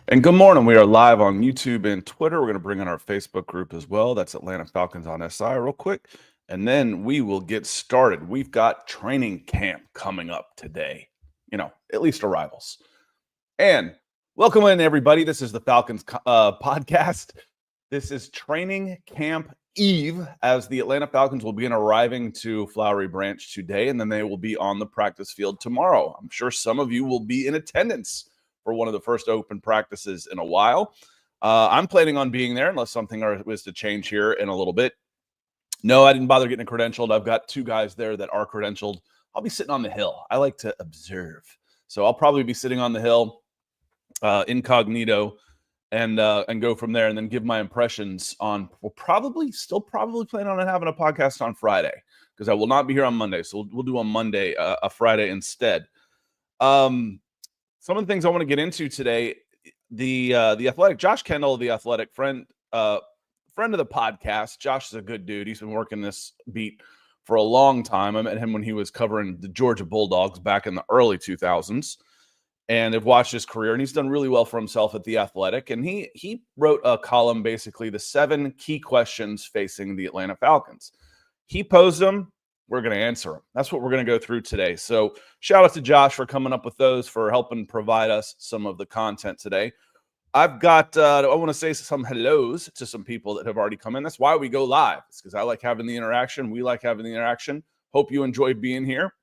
And good morning. We are live on YouTube and Twitter. We're going to bring in our Facebook group as well. That's Atlanta Falcons on SI real quick. And then we will get started. We've got training camp coming up today, at least arrivals. And welcome in, everybody. This is the Falcons podcast. This is training camp eve, as the Atlanta Falcons will begin arriving to Flowery Branch today, and then they will be on the practice field tomorrow. I'm sure some of you will be in attendance for one of the first open practices in a while. I'm planning on being there unless something was to change here in a little bit. No, I didn't bother getting credentialed. I've got two guys there that are credentialed. I'll be sitting on the hill. I like to observe. So I'll probably be sitting on the hill incognito and go from there and then give my impressions on. We'll probably plan on having a podcast on Friday because I will not be here on Monday. So we'll do on Monday, a Friday instead. Some of the things I want to get into today, the Athletic, Josh Kendall, the Athletic friend of the podcast. Josh is a good dude. He's been working this beat for a long time. I met him when he was covering the Georgia Bulldogs back in the early 2000s and have watched his career, and he's done really well for himself at the Athletic. And he wrote a column, basically the 7 key questions facing the Atlanta Falcons. He posed them. We're going to answer them. That's what we're going to go through today. So shout out to Josh for coming up with those, for helping provide us some of the content today. I've got, I want to say some hellos to some people that have already come in. That's why we go live. It's because I like having the interaction. We like having the interaction. Hope you enjoyed being here.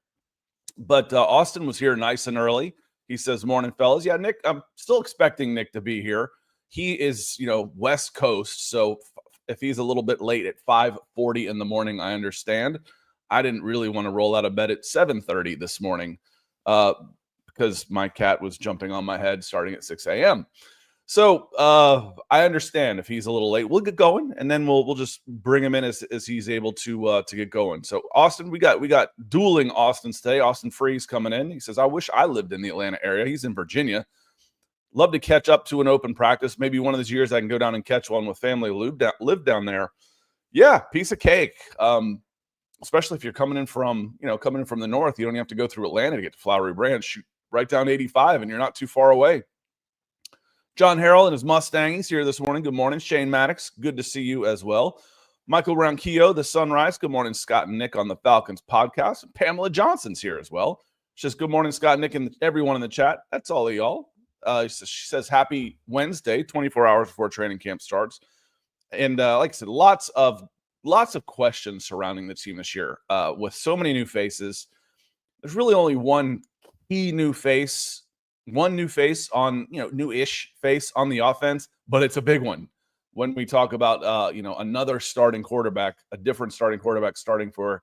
But Austin was here nice and early. He says, morning, fellas. Yeah, Nick, I'm still expecting Nick to be here. He is, West Coast. So if he's a little bit late at 5:40 in the morning, I understand. I didn't really want to roll out of bed at 7:30 this morning because my cat was jumping on my head starting at 6 a.m. So I understand if he's a little late. We'll get going, and then we'll just bring him in as he's able to get going. So Austin, we got dueling Austins today. Austin Freeze coming in. He says, I wish I lived in the Atlanta area. He's in Virginia. Love to catch up to an open practice. Maybe one of these years I can go down and catch one with family live down there. Yeah, piece of cake. Especially if you're coming in from the north, you don't have to go through Atlanta to get to Flowery Branch. Shoot right down 85, and you're not too far away. John Harrell and his Mustang, he's here this morning. Good morning. Shane Maddox, good to see you as well. Michael Ronquillo, the Sunrise. Good morning, Scott and Nick on the Falcons podcast. And Pamela Johnson's here as well. She says, good morning, Scott, Nick, and everyone in the chat. That's all of y'all. She says, happy Wednesday, 24 hours before training camp starts. And like I said, lots of questions surrounding the team this year. With so many new faces, there's really only one key new face on, new-ish face on the offense, but it's a big one. When we talk about, another starting quarterback, a different starting quarterback starting for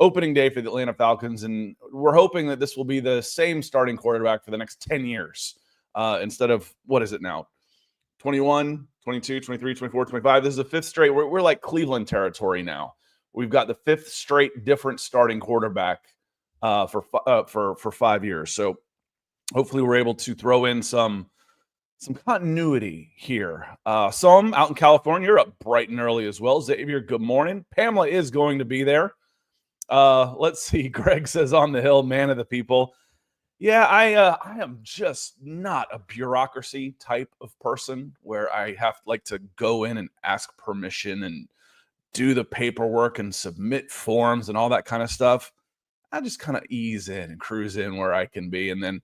opening day for the Atlanta Falcons, and we're hoping that this will be the same starting quarterback for the next 10 years instead of, what is it now? 21, 22, 23, 24, 25. This is the 5th straight. We're like Cleveland territory now. We've got the 5th straight different starting quarterback for 5 years. So hopefully we're able to throw in some continuity here. Some out in California, you're up bright and early as well. Xavier, good morning. Pamela is going to be there. Let's see. Greg says, on the hill, man of the people. Yeah, I am just not a bureaucracy type of person where I have to go in and ask permission and do the paperwork and submit forms and all that kind of stuff. I just kind of ease in and cruise in where I can be. And then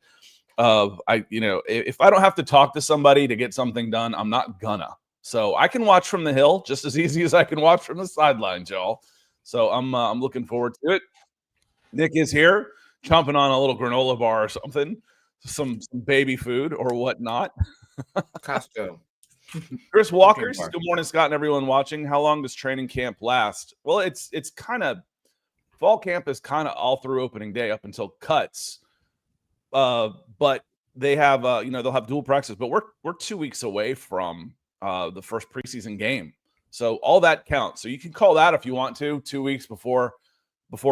if I don't have to talk to somebody to get something done, I'm not gonna. So I can watch from the hill just as easy as I can watch from the sidelines, y'all. So I'm looking forward to it. Nick is here, chomping on a little granola bar or something, some baby food or whatnot. Costco. Chris Walker says, good morning, Scott, and everyone watching. How long does training camp last? Well, it's kind of fall camp is kind of all through opening day up until cuts. But they have they'll have dual practices, but we're 2 weeks away from the first preseason game. So all that counts. So you can call that if you want to, 2 weeks before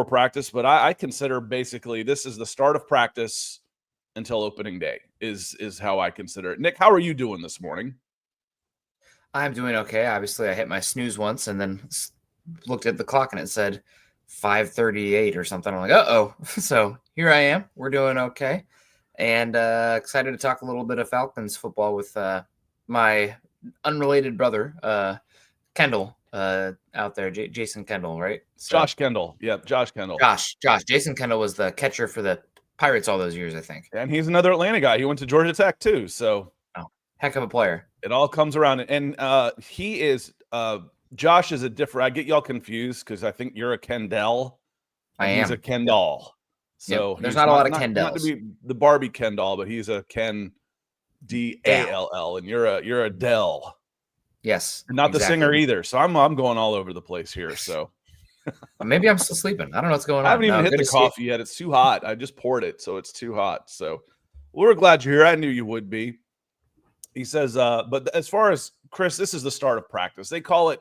practice. But I consider basically this is the start of practice until opening day is how I consider it. Nick, how are you doing this morning? I'm doing okay. Obviously, I hit my snooze once and then looked at the clock and it said 5:38 or something. I'm like, uh-oh. So here I am. We're doing okay. and excited to talk a little bit of Falcons football with my unrelated brother, Kendall, out there, Jason Kendall, right? So, Josh Kendall. Yep, Josh Kendall. Josh. Jason Kendall was the catcher for the Pirates all those years, I think. And he's another Atlanta guy. He went to Georgia Tech too. So heck of a player. It all comes around. And he is Josh is a different. I get y'all confused because I think you're a Kendall. I am. He's a Kendall. So there's not a lot of Kendells. Not to be the Barbie Kendall, but he's a Ken Dall, and you're a Dell. Yes, You're not the singer either. So I'm going all over the place here. So maybe I'm still sleeping. I don't know what's going on. I haven't even hit the coffee yet. It's too hot. I just poured it, so it's too hot. So we're glad you're here. I knew you would be. He says, but as far as Chris, this is the start of practice. They call it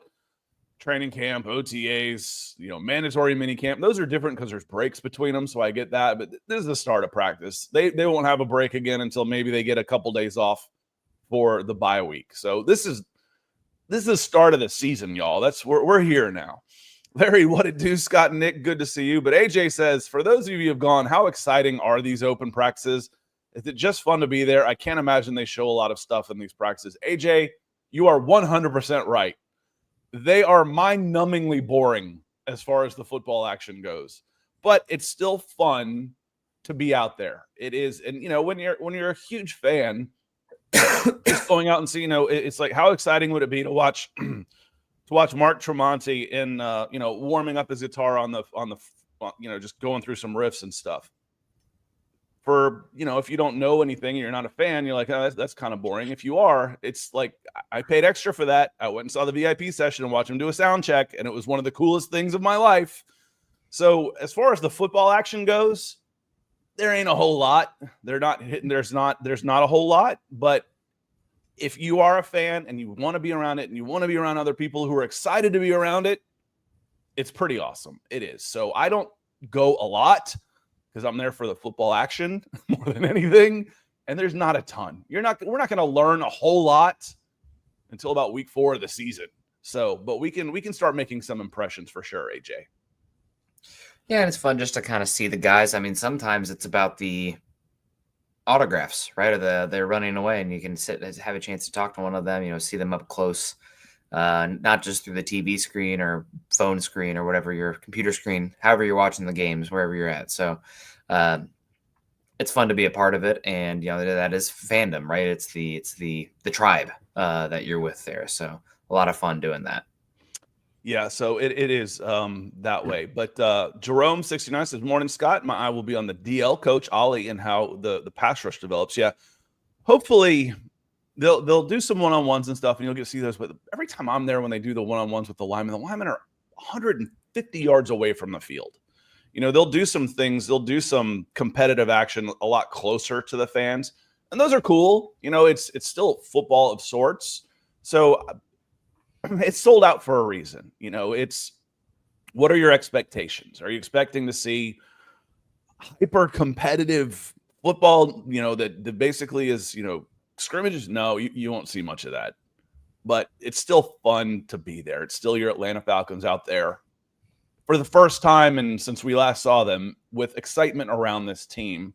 training camp, OTAs, mandatory mini camp. Those are different because there's breaks between them. So I get that, but this is the start of practice. They won't have a break again until maybe they get a couple days off for the bye week. So this is the start of the season, y'all. We're here now. Larry, what it do? Scott and Nick, good to see you. But AJ says, for those of you who have gone, how exciting are these open practices? Is it just fun to be there? I can't imagine they show a lot of stuff in these practices. AJ, you are 100% right. They are mind-numbingly boring as far as the football action goes, but it's still fun to be out there. It is, and when you're a huge fan, just going out and see, it's like, how exciting would it be to watch Mark Tremonti in warming up his guitar on the just going through some riffs and stuff. For, if you don't know anything and you're not a fan, you're like, oh, that's kind of boring. If you are, it's like, I paid extra for that. I went and saw the VIP session and watched him do a sound check, and it was one of the coolest things of my life. So as far as the football action goes, there ain't a whole lot. They're not hitting. There's not a whole lot. But if you are a fan and you want to be around it and you want to be around other people who are excited to be around it, it's pretty awesome. It is. So I don't go a lot, because I'm there for the football action more than anything. And there's not a ton. We're not going to learn a whole lot until about week 4 of the season. So, but we can start making some impressions for sure, AJ. Yeah, and it's fun just to kind of see the guys. I mean, sometimes it's about the autographs, right? Or they're running away, and you can have a chance to talk to one of them, see them up close, not just through the TV screen or phone screen or whatever, your computer screen, however you're watching the games, wherever you're at. So it's fun to be a part of it. And, that is fandom, right? It's the tribe that you're with there. So a lot of fun doing that. Yeah, so it is that way. But Jerome 69 says, morning, Scott. My eye will be on the DL coach, Ollie, and how the pass rush develops. Yeah, hopefully they'll do some one-on-ones and stuff, and you'll get to see those. But every time I'm there when they do the one-on-ones with the linemen are 150 yards away from the field. They'll do some things. They'll do some competitive action a lot closer to the fans, and those are cool. It's still football of sorts. So it's sold out for a reason. It's, what are your expectations? Are you expecting to see hyper competitive football, that basically is, scrimmages? No, you won't see much of that, but it's still fun to be there. It's still your Atlanta Falcons out there for the first time. And since we last saw them, with excitement around this team,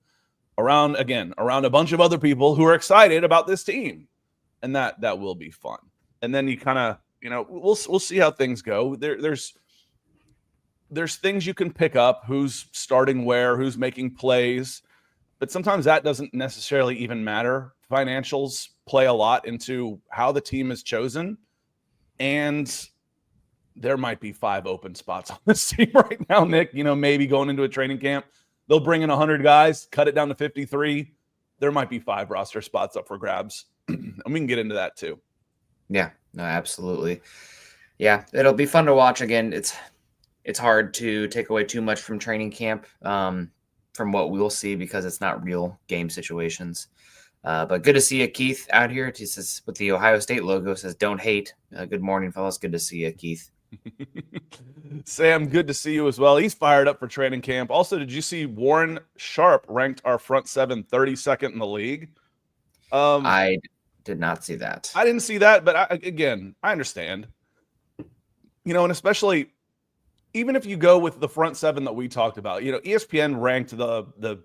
around a bunch of other people who are excited about this team, and that will be fun. And then you kind of, we'll see how things go. There's things you can pick up, who's starting where, who's making plays, but sometimes that doesn't necessarily even matter. Financials play a lot into how the team is chosen, and there might be 5 open spots on this team right now, Nick. Maybe going into a training camp, they'll bring in 100 guys, cut it down to 53. There might be 5 roster spots up for grabs, and we can get into that too. Yeah, no, absolutely. Yeah, it'll be fun to watch. Again, it's hard to take away too much from training camp, from what we'll see, because it's not real game situations. But good to see you, Keith, out here. He says, with the Ohio State logo, says, don't hate. Good morning, fellas. Good to see you, Keith. Sam, good to see you as well. He's fired up for training camp. Also, did you see Warren Sharp ranked our front 7 32nd in the league? I did not see that. I didn't see that, but I understand. And especially even if you go with the front 7 that we talked about, ESPN ranked the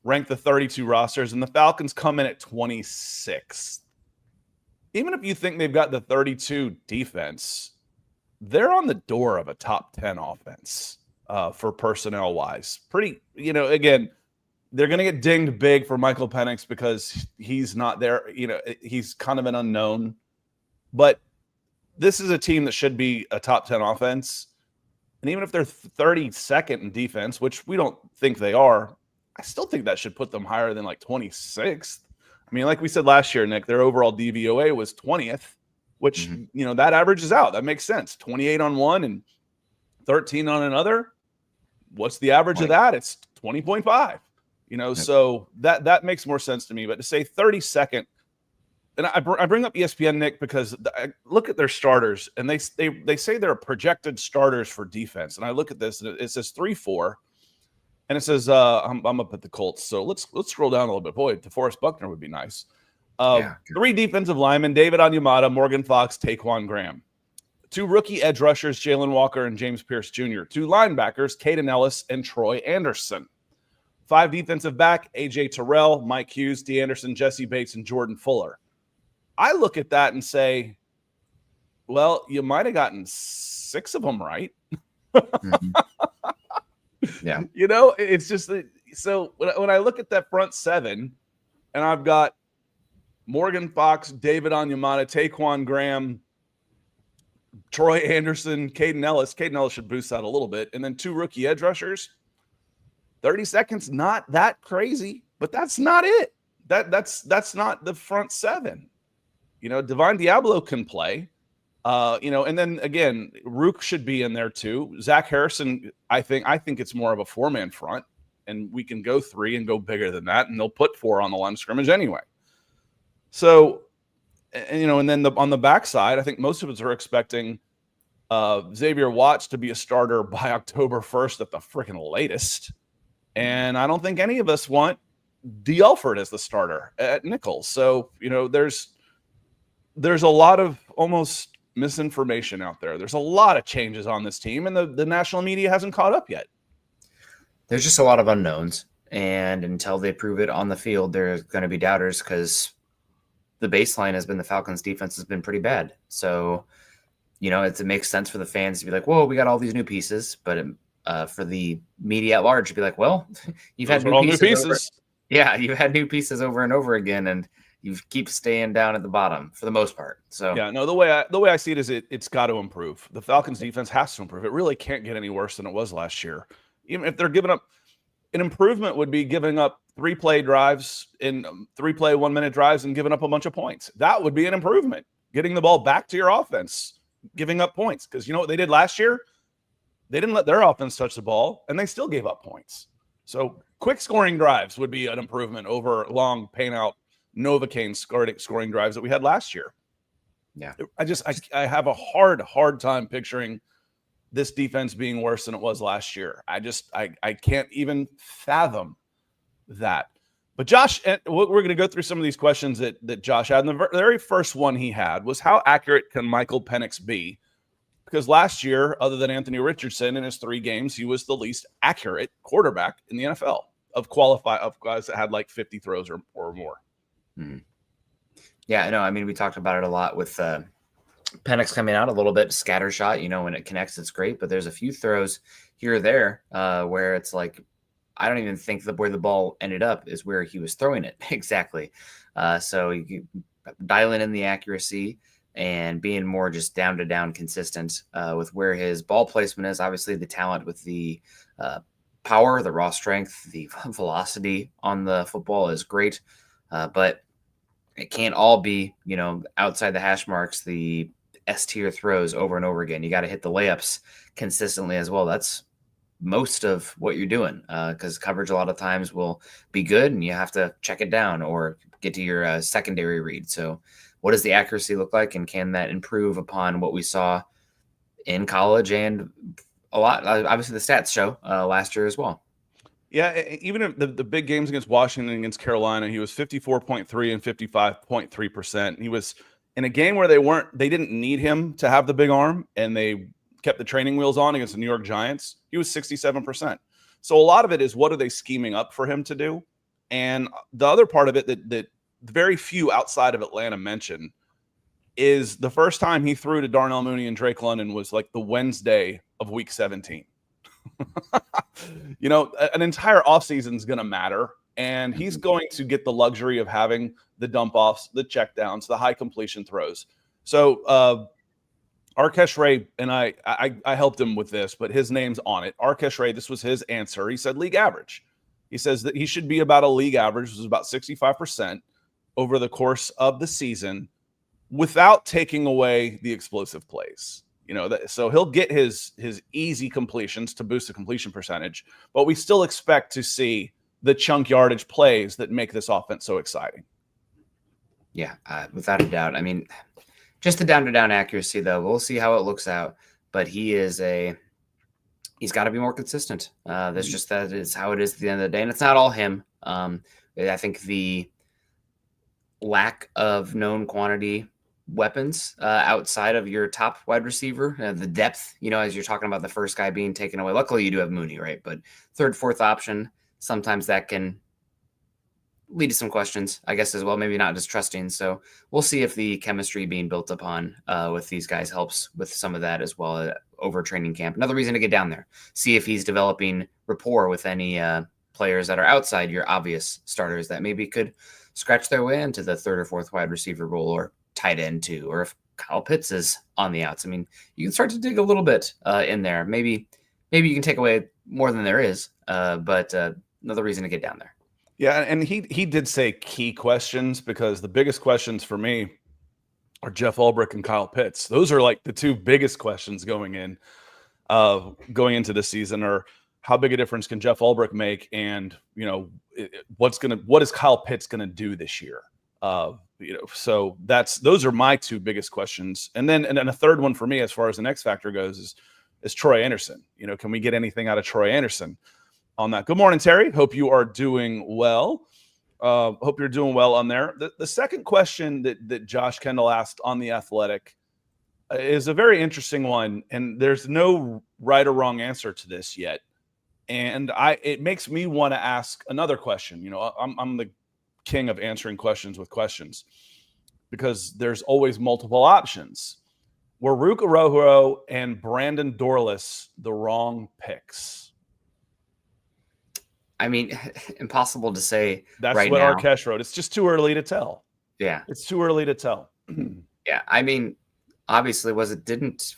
rank the 32 rosters, and the Falcons come in at 26th. Even if you think they've got the 32 defense, they're on the door of a top 10 offense for personnel wise. Pretty, again, they're going to get dinged big for Michael Penix because he's not there. He's kind of an unknown, but this is a team that should be a top 10 offense. And even if they're 32nd in defense, which we don't think they are, I still think that should put them higher than like 26th. I mean, like we said last year, Nick, their overall DVOA was 20th, which, that averages out. That makes sense. 28 on one and 13 on another. What's the average of that? It's 20.5. So that makes more sense to me. But to say 32nd, and I bring up ESPN, Nick, because I look at their starters, and they say they're projected starters for defense. And I look at this, and it says 3-4. And it says, I'm up at the Colts. So let's scroll down a little bit. Boy, DeForest Buckner would be nice. 3 defensive linemen, David Onyemata, Morgan Fox, Taquan Graham. 2 rookie edge rushers, Jalen Walker and James Pierce Jr. 2 linebackers, Caden Ellis and Troy Anderson. 5 defensive back, A.J. Terrell, Mike Hughes, D. Anderson, Jesse Bates, and Jordan Fuller. I look at that and say, well, you might have gotten 6 of them right. Yeah. It's just so when I look at that front 7 and I've got Morgan Fox, David Onyemata, Taquan Graham, Troy Anderson, Caden Ellis. Caden Ellis should boost that a little bit. And then 2 rookie edge rushers. 30 seconds, not that crazy, but that's not it. That's not the front 7. Divine Diablo can play. And then again, Rrook should be in there too. Zach Harrison, I think it's more of a 4-man front, and we can go 3 and go bigger than that, and they'll put 4 on the line of scrimmage anyway. So, and then on the backside, I think most of us are expecting Xavier Watts to be a starter by October 1st at the freaking latest. And I don't think any of us want D. Alford as the starter at nickel. So, there's a lot of almost misinformation out there. There's a lot of changes on this team, and the national media hasn't caught up yet. There's just a lot of unknowns, and until they prove it on the field, there's going to be doubters because the baseline has been the Falcons' defense has been pretty bad. So, it makes sense for the fans to be like, whoa, we got all these new pieces. But for the media at large to be like, well, you've had new pieces. You've had new pieces over and over again, and you keep staying down at the bottom for the most part. So the way I see it is it's got to improve. The Falcons defense has to improve. It really can't get any worse than it was last year. Even if they're giving up, an improvement would be giving up 3-play drives in 3-play 1-minute drives and giving up a bunch of points. That would be an improvement. Getting the ball back to your offense, giving up points. Because you know what they did last year? They didn't let their offense touch the ball, and they still gave up points. So quick scoring drives would be an improvement over long paint-out Novocaine scoring drives that we had last year. Yeah. I have a hard time picturing this defense being worse than it was last year. I can't even fathom that. But Josh, we're going to go through some of these questions that Josh had. And the very first one he had was, how accurate can Michael Penix be? Because last year, other than Anthony Richardson in his 3 games, he was the least accurate quarterback in the NFL of guys that had like 50 throws or more. Mm-hmm. Yeah, I know. I mean, we talked about it a lot with Penix coming out a little bit scattershot. When it connects, it's great. But there's a few throws here or there where it's like, I don't even think where the ball ended up is where he was throwing it exactly. So you dialing in the accuracy and being more just down consistent with where his ball placement is. Obviously, the talent with the power, the raw strength, the velocity on the football is great. But it can't all be, outside the hash marks, the S-tier throws over and over again. You got to hit the layups consistently as well. That's most of what you're doing because coverage a lot of times will be good and you have to check it down or get to your secondary read. So what does the accuracy look like, and can that improve upon what we saw in college and a lot? Obviously, the stats show last year as well. Yeah, even if the big games against Washington and against Carolina, he was 54.3 and 55.3%. He was in a game where they didn't need him to have the big arm, and they kept the training wheels on against the New York Giants. He was 67%. So a lot of it is, what are they scheming up for him to do? And the other part of it that very few outside of Atlanta mention is the first time he threw to Darnell Mooney and Drake London was like the Wednesday of week 17. An entire offseason is going to matter. And he's going to get the luxury of having the dump offs, the checkdowns, the high completion throws. So Arkesh Ray, and I helped him with this, but his name's on it. Arkesh Ray, this was his answer. He said league average. He says that he should be about a league average, which is about 65% over the course of the season, without taking away the explosive plays. So he'll get his easy completions to boost the completion percentage, but we still expect to see the chunk yardage plays that make this offense so exciting. Yeah, without a doubt. I mean, just the down-to-down accuracy, though, we'll see how it looks out, but he's got to be more consistent. That's just that is how it is at the end of the day, and it's not all him. I think the lack of known quantity weapons outside of your top wide receiver, the depth, as you're talking about the first guy being taken away. Luckily, you do have Mooney, right? But third, fourth option, sometimes that can lead to some questions, I guess, as well. Maybe not just trusting. So we'll see if the chemistry being built upon with these guys helps with some of that as well over training camp. Another reason to get down there, see if he's developing rapport with any players that are outside your obvious starters that maybe could scratch their way into the third or fourth wide receiver role or tight end too, or if Kyle Pitts is on the outs. I mean, you can start to dig a little bit in there. Maybe you can take away more than there is, but another reason to get down there. Yeah, and he did say key questions, because the biggest questions for me are Jeff Ulbrich and Kyle Pitts. Those are like the two biggest questions going into this season, or how big a difference can Jeff Ulbrich make, and what is Kyle Pitts going to do this year? So those are my two biggest questions. And then a third one for me, as far as the X factor goes, is Troy Anderson. Can we get anything out of Troy Anderson on that? Good morning, Terry. Hope you are doing well. Hope you're doing well on there. The second question that Josh Kendall asked on The Athletic is a very interesting one, and there's no right or wrong answer to this yet. And it makes me want to ask another question. I'm the king of answering questions with questions, because there's always multiple options. Were Rrook Arroyo and Brandon Dorlus the wrong picks? I mean, impossible to say. That's right what now. Arkesh wrote. It's just too early to tell. Yeah. It's too early to tell. Yeah. I mean, obviously, didn't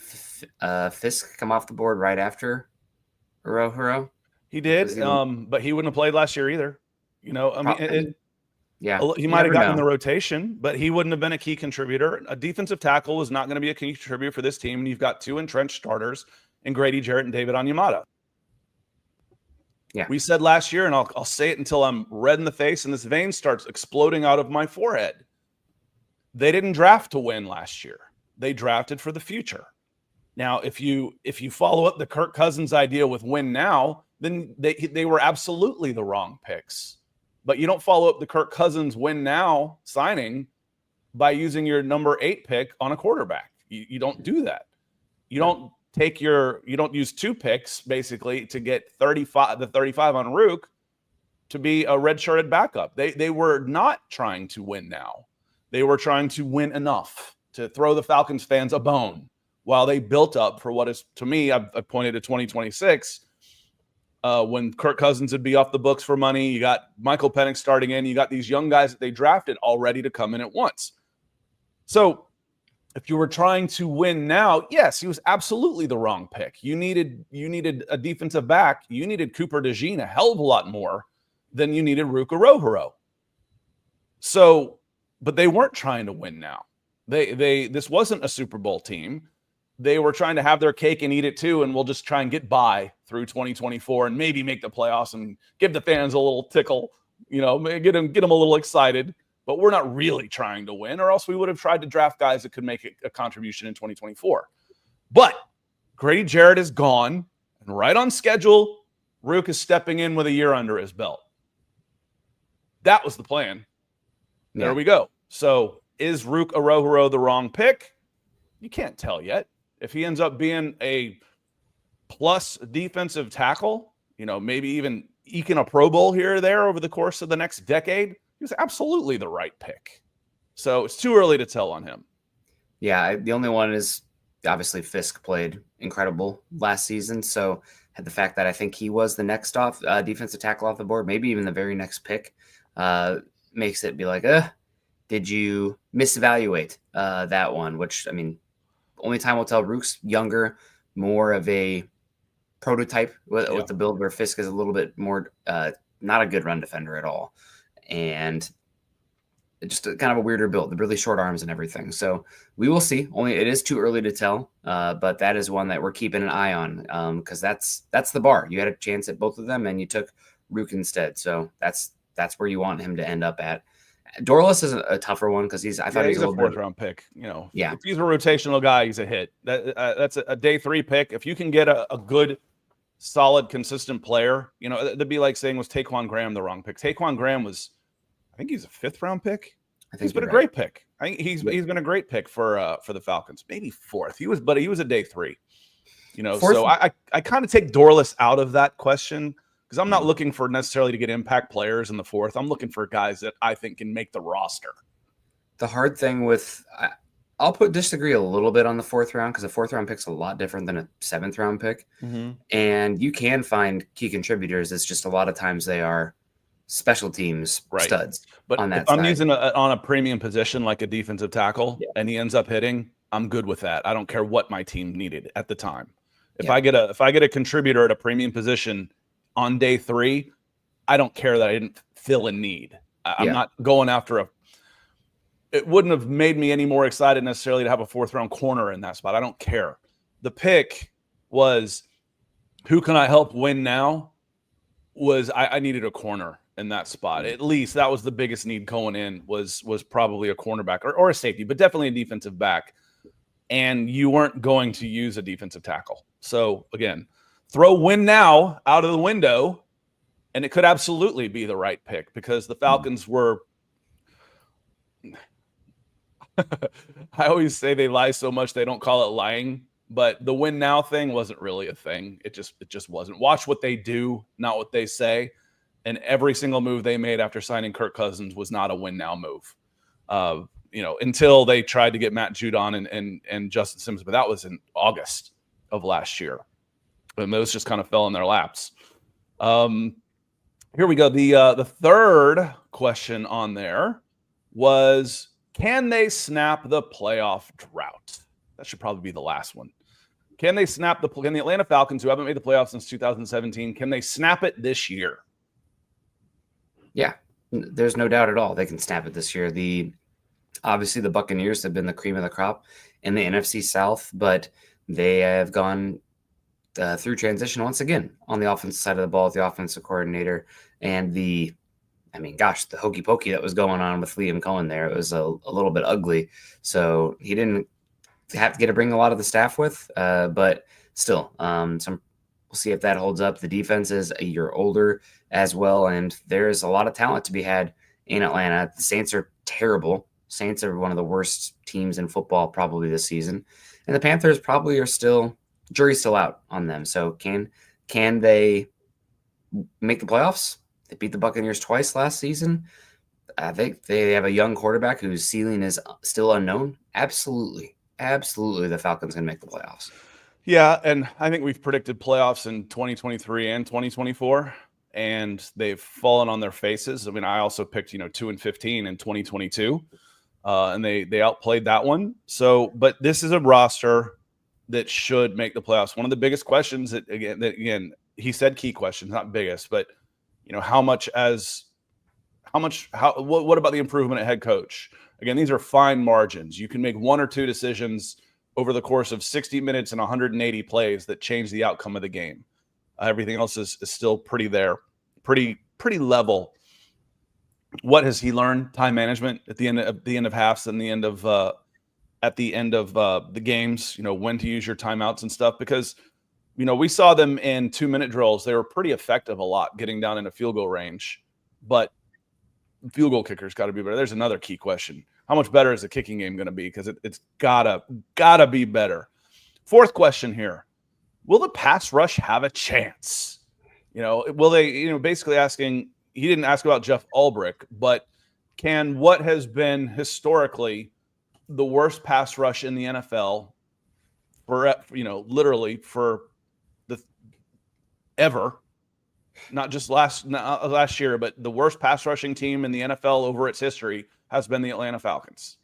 Fisk come off the board right after Arroyo? He did, but he wouldn't have played last year either. Yeah, he might have gotten in the rotation, but he wouldn't have been a key contributor. A defensive tackle is not going to be a key contributor for this team, and you've got two entrenched starters in Grady Jarrett and David Onyemata. Yeah, we said last year, and I'll say it until I'm red in the face and this vein starts exploding out of my forehead. They didn't draft to win last year. They drafted for the future. Now, if you follow up the Kirk Cousins idea with win now, then they were absolutely the wrong picks. But you don't follow up the Kirk Cousins win now signing by using your number 8 pick on a quarterback. You don't do that. You don't use 2 picks basically to get 35 on Rrook to be a redshirted backup. They were not trying to win now. They were trying to win enough to throw the Falcons fans a bone while they built up for what is, to me, I've pointed to 2026. When Kirk Cousins would be off the books for money, you got Michael Penix starting in, you got these young guys that they drafted all ready to come in at once. So if you were trying to win now, yes, he was absolutely the wrong pick. You needed a defensive back. You needed Cooper DeJean a hell of a lot more than you needed Rrook Arroyo. So, but they weren't trying to win now. This wasn't a Super Bowl team. They were trying to have their cake and eat it too, and we'll just try and get by through 2024 and maybe make the playoffs and give the fans a little tickle, get them a little excited. But we're not really trying to win, or else we would have tried to draft guys that could make a contribution in 2024. But Grady Jarrett is gone, and right on schedule, Rrook is stepping in with a year under his belt. That was the plan. Yeah. There we go. So is Rrook Arroyo the wrong pick? You can't tell yet. If he ends up being a plus defensive tackle, maybe even eking a Pro Bowl here or there over the course of the next decade, he was absolutely the right pick. So it's too early to tell on him. Yeah, the only one is obviously Fisk played incredible last season. So had the fact that I think he was the next defensive tackle off the board, maybe even the very next pick, makes it be like, did you misevaluate that one? Which, I mean, only time will tell. Rrook's younger, more of a prototype with the build, where Fisk is a little bit more not a good run defender at all. And just kind of a weirder build, the really short arms and everything. So we will see. It is too early to tell, but that is one that we're keeping an eye on, because that's the bar. You had a chance at both of them, and you took Rrook instead. So that's where you want him to end up at. Dorless is a tougher one because he's a fourth round pick. Yeah. If he's a rotational guy, he's a hit. That's a day 3 pick. If you can get a good, solid, consistent player, that'd be like saying, was Taquan Graham the wrong pick? Taquan Graham was, I think he's a 5th round pick. He's been a great pick. I think he's been a great pick for the Falcons. Maybe 4th. He was a day 3. So I kind of take Dorless out of that question, because I'm not looking for necessarily to get impact players in the 4th. I'm looking for guys that I think can make the roster. The hard thing with, I'll disagree a little bit on the 4th round, because a 4th round pick's a lot different than a 7th round pick. Mm-hmm. And you can find key contributors. It's just a lot of times they are special teams studs. But on that if I'm using on a premium position like a defensive tackle, and he ends up hitting, I'm good with that. I don't care what my team needed at the time. If I get a contributor at a premium position on day 3, I don't care that I didn't fill a need. I'm not going after it wouldn't have made me any more excited necessarily to have a 4th round corner in that spot. I don't care. The pick was, who can I help win now? Was I needed a corner in that spot. At least that was the biggest need going in, was probably a cornerback or a safety, but definitely a defensive back. And you weren't going to use a defensive tackle. So again, throw win now out of the window, and it could absolutely be the right pick, because the Falcons were I always say they lie so much they don't call it lying, but the win now thing wasn't really a thing. It just wasn't. Watch what they do, not what they say. And every single move they made after signing Kirk Cousins was not a win now move. Until they tried to get Matt Judon and Justin Simmons, but that was in August of last year. And those just kind of fell in their laps. Here we go. The third question on there was, can they snap the playoff drought? That should probably be the last one. Can they snap can the Atlanta Falcons, who haven't made the playoffs since 2017, can they snap it this year? Yeah, there's no doubt at all they can snap it this year. Obviously the Buccaneers have been the cream of the crop in the NFC South, but they have gone through transition once again on the offensive side of the ball with the offensive coordinator, and the hokey pokey that was going on with Liam Cohen there. It was a little bit ugly. So he didn't have to get to bring a lot of the staff with, but still, we'll see if that holds up. The defense is a year older as well, and there's a lot of talent to be had in Atlanta. The Saints are terrible. Saints are one of the worst teams in football probably this season, and the Panthers probably are jury's still out on them. So can they make the playoffs? They beat the Buccaneers twice last season. I think they have a young quarterback whose ceiling is still unknown. Absolutely, the Falcons can make the playoffs. Yeah, and I think we've predicted playoffs in 2023 and 2024, and they've fallen on their faces. I mean, I also picked 2-15 in 2022, and they outplayed that one. So, but this is a roster that should make the playoffs. One of the biggest questions that again he said key questions, not biggest, but what about the improvement at head coach? Again, these are fine margins. You can make 1 or 2 decisions over the course of 60 minutes and 180 plays that change the outcome of the game. Everything else is still pretty pretty level. What has he learned? Time management at the end of halves and at the end of the games, when to use your timeouts and stuff, because we saw them in 2-minute drills. They were pretty effective a lot getting down into field goal range, but field goal kickers got to be better. There's another key question. How much better is the kicking game going to be? Because it's gotta be better. Fourth question here. Will the pass rush have a chance? Will they, basically asking, he didn't ask about Jeff Ulbrich, but can what has been historically the worst pass rush in the NFL for, literally for the ever, not just last year, but the worst pass rushing team in the NFL over its history has been the Atlanta Falcons.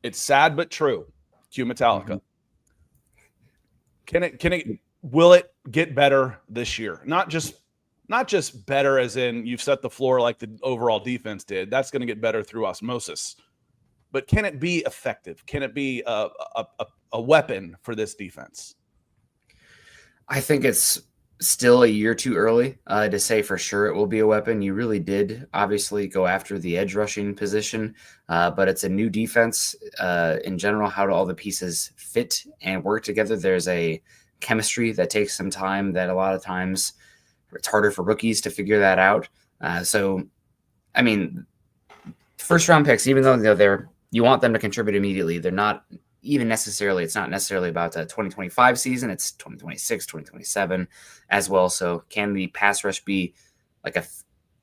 It's sad but true. Cue Metallica. Mm-hmm. Will it get better this year? Not just better as in you've set the floor like the overall defense did. That's going to get better through osmosis. But can it be effective? Can it be a weapon for this defense? I think it's still a year too early to say for sure it will be a weapon. You really did obviously go after the edge rushing position, but it's a new defense in general. How do all the pieces fit and work together? There's a chemistry that takes some time that a lot of times it's harder for rookies to figure that out. First round picks, even though you want them to contribute immediately, they're not even necessarily, it's not necessarily about the 2025 season. It's 2026, 2027 as well. So can the pass rush be like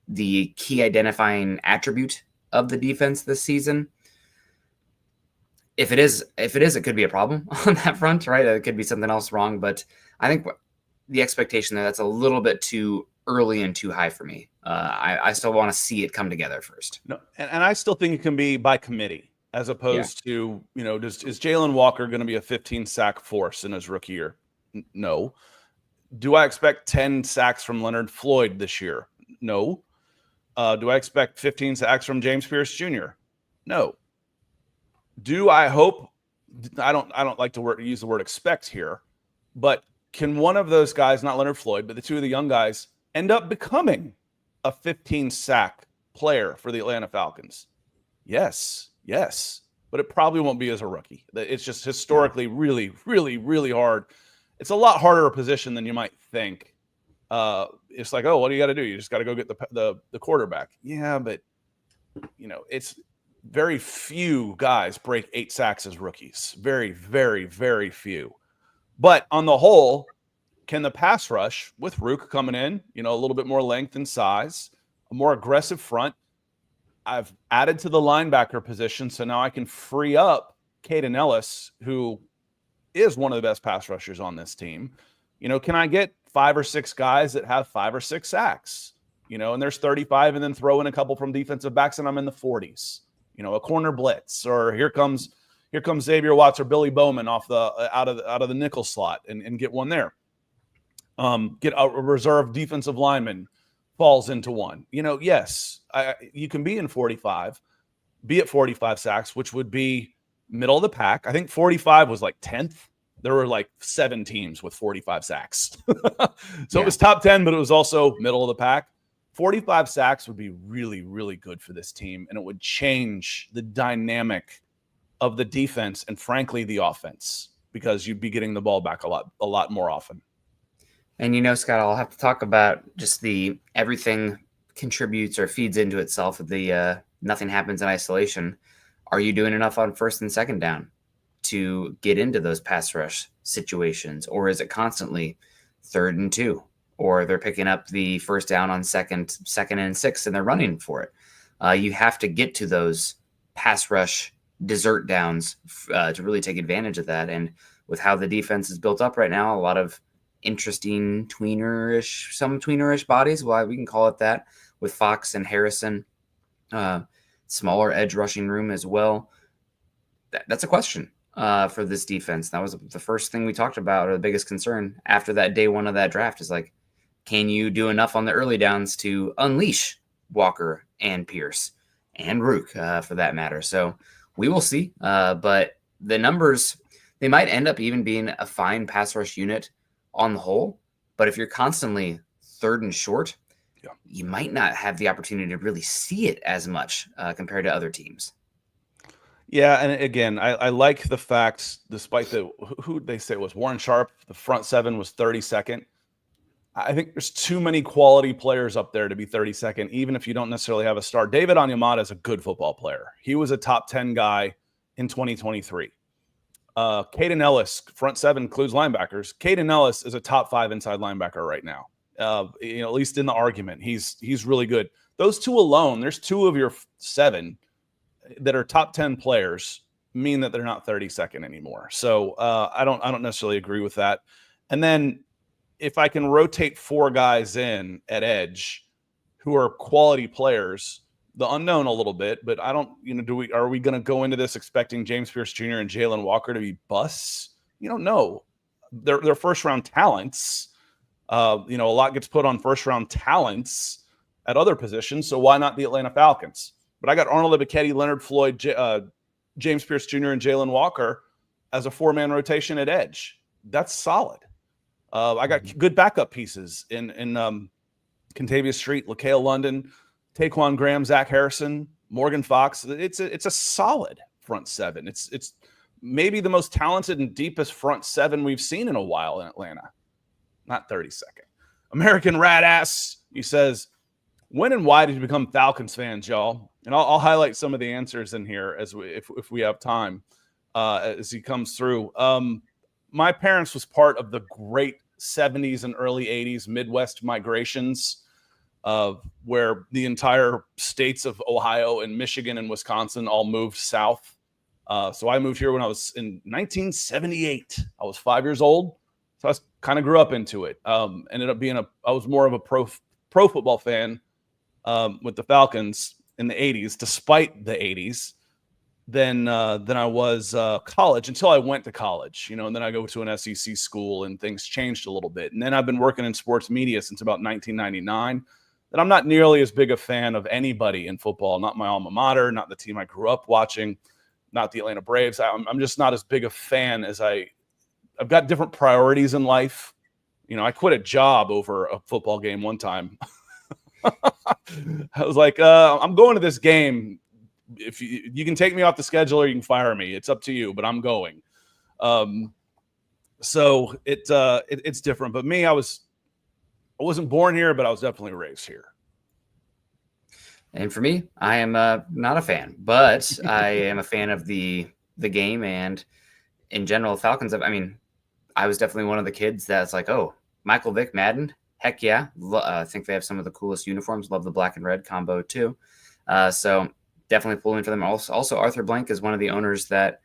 the key identifying attribute of the defense this season? If it is, it could be a problem on that front, right? It could be something else wrong, but I think the expectation that's a little bit too early and too high for me. I still want to see it come together first. No, and I still think it can be by committee as opposed to, is Jalen Walker going to be a 15 sack force in his rookie year? No. Do I expect 10 sacks from Leonard Floyd this year? No. Do I expect 15 sacks from James Pierce Jr.? No. Do I hope? I don't like to use the word expect here, but can one of those guys, not Leonard Floyd, but the two of the young guys, end up becoming a 15 sack player for the Atlanta Falcons? Yes, but it probably won't be as a rookie. It's just historically really, really, really hard. It's a lot harder a position than you might think. It's like, oh, what do you got to do? You just got to go get the quarterback. Yeah, but it's very few guys break 8 sacks as rookies. Very, very, very few. But on the whole, can the pass rush with Rrook coming in, a little bit more length and size, a more aggressive front? I've added to the linebacker position, so now I can free up Caden Ellis, who is one of the best pass rushers on this team. Can I get 5 or 6 guys that have 5 or 6 sacks? And there's 35, and then throw in a couple from defensive backs, and I'm in the 40s. A corner blitz, or here comes Xavier Watts or Billy Bowman off out of the nickel slot and get one there. Get a reserve defensive lineman falls into one. Yes, you can be in 45, be at 45 sacks, which would be middle of the pack. I think 45 was like 10th. There were like 7 teams with 45 sacks. So It was top 10, but it was also middle of the pack. 45 sacks would be really, really good for this team, and it would change the dynamic of the defense and, frankly, the offense, because you'd be getting the ball back a lot more often. And Scott, I'll have to talk about just the everything contributes or feeds into itself. The nothing happens in isolation. Are you doing enough on first and second down to get into those pass rush situations, or is it constantly 3rd and 2? Or they're picking up the first down on second and 6, and they're running for it. You have to get to those pass rush desert downs to really take advantage of that. And with how the defense is built up right now, a lot of interesting tweenerish bodies. Well, we can call it that, with Fox and Harrison, smaller edge rushing room as well. That's a question for this defense. That was the first thing we talked about, or the biggest concern after that day one of that draft, is like, can you do enough on the early downs to unleash Walker and Pierce and Rrook for that matter? So we will see. But the numbers, they might end up even being a fine pass rush unit on the whole. But if you're constantly 3rd and short, you might not have the opportunity to really see it as much compared to other teams. Yeah, and again, I like the facts, despite who they say it was Warren Sharp, the front 7 was 32nd. I think there's too many quality players up there to be 32nd, even if you don't necessarily have a star. David Onyemata is a good football player. He was a top 10 guy in 2023. Caden Ellis, front 7 includes linebackers. Caden Ellis is a top 5 inside linebacker right now At least in the argument, he's really good. Those two alone, there's 2 of your 7 that are top 10 players, mean that they're not 32nd anymore. So I don't necessarily agree with that. And then if I can rotate 4 guys in at edge who are quality players, the unknown a little bit, but I don't, are we going to go into this expecting James Pierce Jr. and Jalen Walker to be busts? You don't know. They're first round talents. A lot gets put on first round talents at other positions. So why not the Atlanta Falcons? But I got Arnold Ebiketie, Leonard Floyd, James Pierce Jr. and Jalen Walker as a 4-man rotation at edge. That's solid. I got good backup pieces in Contavious Street, LaCale London, Taquan Graham, Zach Harrison, Morgan Fox. It's a solid front 7. It's maybe the most talented and deepest front 7 we've seen in a while in Atlanta. Not 32nd. American Rat Ass, he says, when and why did you become Falcons fans, y'all? And I'll highlight some of the answers in here if we have time as he comes through. My parents was part of the great 70s and early 80s Midwest migrations where the entire states of Ohio and Michigan and Wisconsin all moved south. So I moved here when I was in 1978. I was 5 years old. So I kind of grew up into it. Ended up being I was more of a pro football fan with the Falcons in the 80s, despite the 80s, than I was college until I went to college, and then I go to an SEC school and things changed a little bit. And then I've been working in sports media since about 1999. And I'm not nearly as big a fan of anybody in football, not my alma mater, not the team I grew up watching, not the Atlanta Braves. I'm just not as big a fan as I've got different priorities in life. I quit a job over a football game one time. I was like, I'm going to this game. If you can take me off the schedule or you can fire me, it's up to you, but I'm going. So it's different. But me, I wasn't born here, but I was definitely raised here. And for me, I am not a fan, but I am a fan of the game and in general Falcons. I was definitely one of the kids that's like, oh, Michael Vick, Madden, heck yeah. I think they have some of the coolest uniforms. Love the black and red combo too. So definitely pulling for them. Also, Arthur Blank is one of the owners that